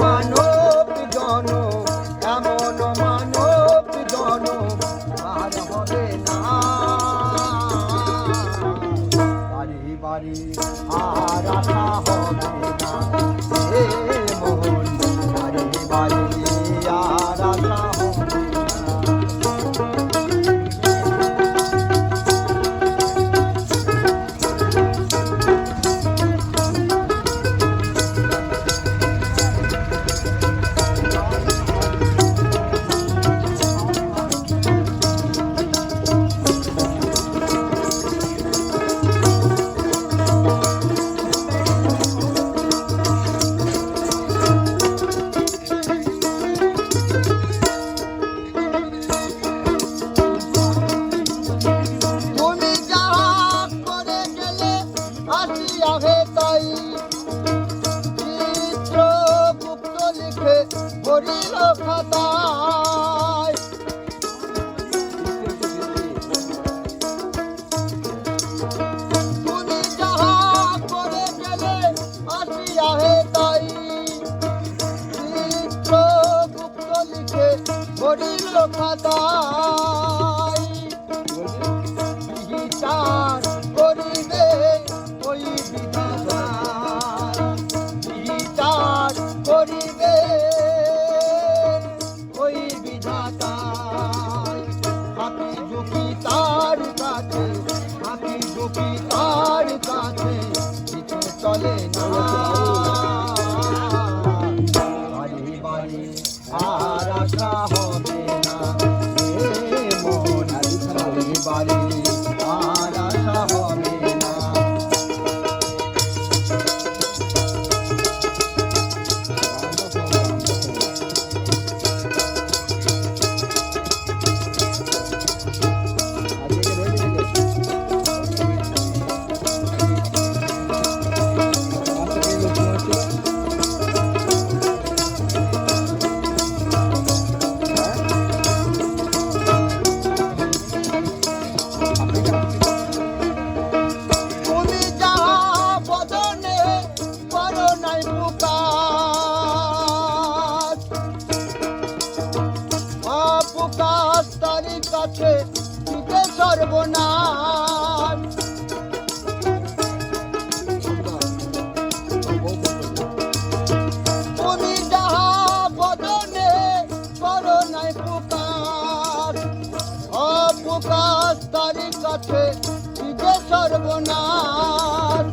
মানব জন এমন মানব জন আর হবে না বাড়ি বাড়ি আর আশা হবে না হে মন বাড়ি বাড়ি আর আশা হবে করিল খাতায় তুমি যাহা করে গেলে আসিয়া হে তাই চিত্রগুপ্ত লিখে করিল খাতায় বিচার করিবে ওই বিধাতা বিচার করিবে তার কাছে কিছু চলে না বাড়ি বাড়ি আর আশা হবে না মন বাড়ি বাড়ি আর আশা হবে না কাছে দিতে সর্বনাশ তুমি যাহা বদনে করো নাই প্রকাশ অপ্রকাশ তারি কাছে দিতে সর্বনাশ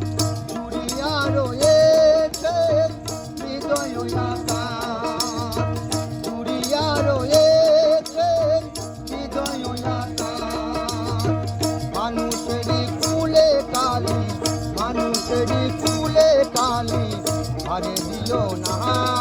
জুড়িয়া রয়েছে হৃদয় আকাশ জুড়িয়া রয়েছে মানুষেরই কুলে কালি আরে দিও না।